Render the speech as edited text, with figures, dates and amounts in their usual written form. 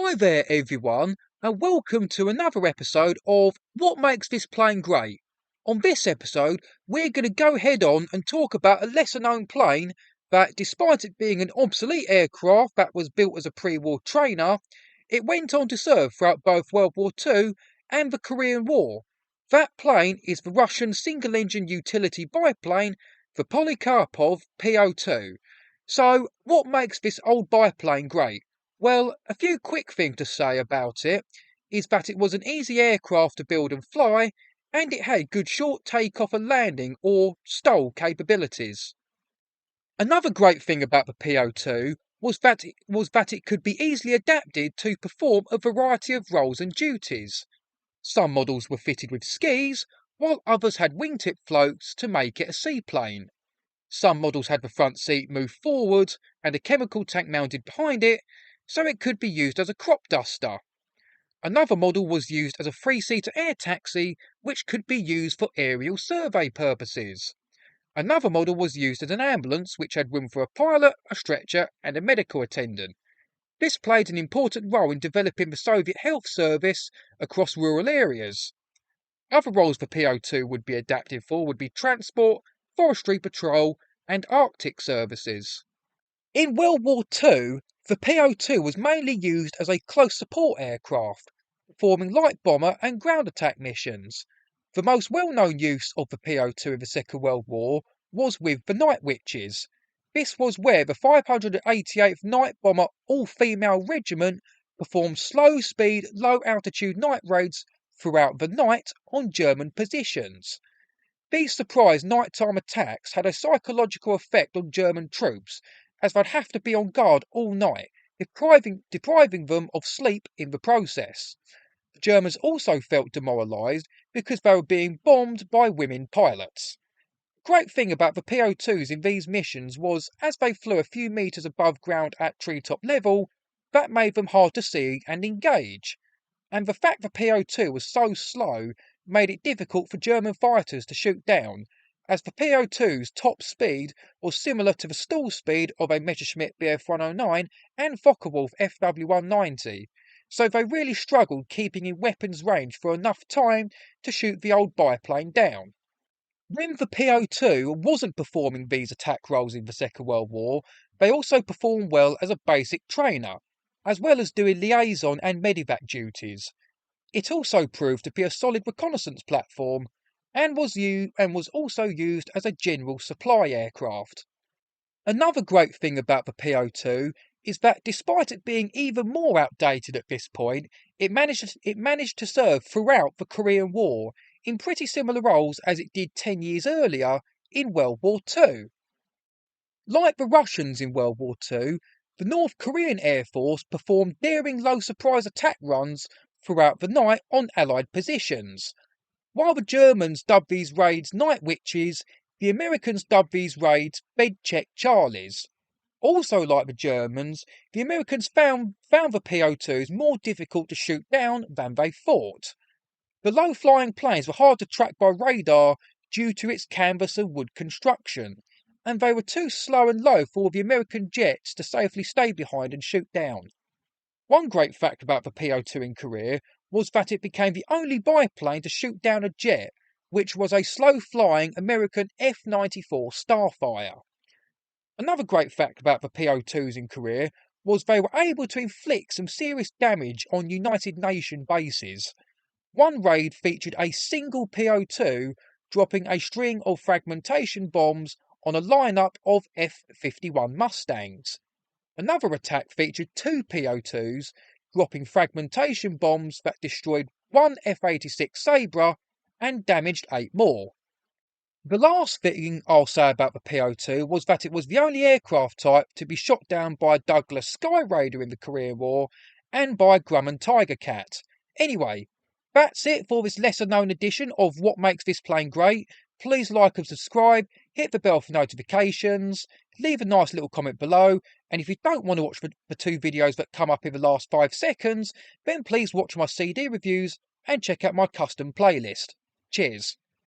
Hi there, everyone, and welcome to another episode of What Makes This Plane Great. On this episode, we're going to go head on and talk about a lesser known plane that, despite it being an obsolete aircraft that was built as a pre-war trainer, it went on to serve throughout both World War II and the Korean War. That plane is the Russian single-engine utility biplane, the Polikarpov Po-2. So, what makes this old biplane great? Well, a few quick things to say about it is that it was an easy aircraft to build and fly, and it had good short takeoff and landing or STOL capabilities. Another great thing about the Po-2 was that it could be easily adapted to perform a variety of roles and duties. Some models were fitted with skis, while others had wingtip floats to make it a seaplane. Some models had the front seat moved forward and a chemical tank mounted behind it, so it could be used as a crop duster. Another model was used as a three-seater air taxi, which could be used for aerial survey purposes. Another model was used as an ambulance, which had room for a pilot, a stretcher, and a medical attendant. This played an important role in developing the Soviet health service across rural areas. Other roles the Po-2 would be adapted for would be transport, forestry patrol, and Arctic services. In World War II, the Po-2 was mainly used as a close support aircraft, performing light bomber and ground attack missions. The most well-known use of the Po-2 in the Second World War was with the Night Witches. This was where the 588th Night Bomber All-Female Regiment performed slow-speed, low-altitude night raids throughout the night on German positions. These surprise nighttime attacks had a psychological effect on German troops, as they'd have to be on guard all night, depriving them of sleep in the process. The Germans also felt demoralised because they were being bombed by women pilots. The great thing about the Po-2s in these missions was, as they flew a few metres above ground at treetop level, that made them hard to see and engage. And the fact the Po-2 was so slow made it difficult for German fighters to shoot down, as the Po-2's top speed was similar to the stall speed of a Messerschmitt Bf 109 and Focke-Wulf FW190, so they really struggled keeping in weapons range for enough time to shoot the old biplane down. When the Po-2 wasn't performing these attack roles in the Second World War, they also performed well as a basic trainer, as well as doing liaison and medevac duties. It also proved to be a solid reconnaissance platform, and was also used as a general supply aircraft. Another great thing about the Po-2 is that, despite it being even more outdated at this point, it managed to serve throughout the Korean War in pretty similar roles as it did 10 years earlier in World War II. Like the Russians in World War II, the North Korean Air Force performed daring low surprise attack runs throughout the night on Allied positions. While the Germans dubbed these raids Night Witches, the Americans dubbed these raids Bed Check Charlies. Also, like the Germans, the Americans found the Po-2s more difficult to shoot down than they thought. The low-flying planes were hard to track by radar due to its canvas and wood construction, and they were too slow and low for the American jets to safely stay behind and shoot down. One great fact about the Po-2 in Korea was that it became the only biplane to shoot down a jet, which was a slow-flying American F-94 Starfire. Another great fact about the Po-2s in Korea was they were able to inflict some serious damage on United Nations bases. One raid featured a single Po-2 dropping a string of fragmentation bombs on a lineup of F-51 Mustangs. Another attack featured two Po-2s dropping fragmentation bombs that destroyed one F-86 Sabre and damaged 8 more. The last thing I'll say about the Po-2 was that it was the only aircraft type to be shot down by a Douglas Sky Raider in the Korean War and by a Grumman Tiger Cat. Anyway, that's it for this lesser known edition of What Makes This Plane Great. Please like and subscribe, hit the bell for notifications, leave a nice little comment below, and if you don't want to watch the two videos that come up in the last 5 seconds, then please watch my CD reviews and check out my custom playlist. Cheers.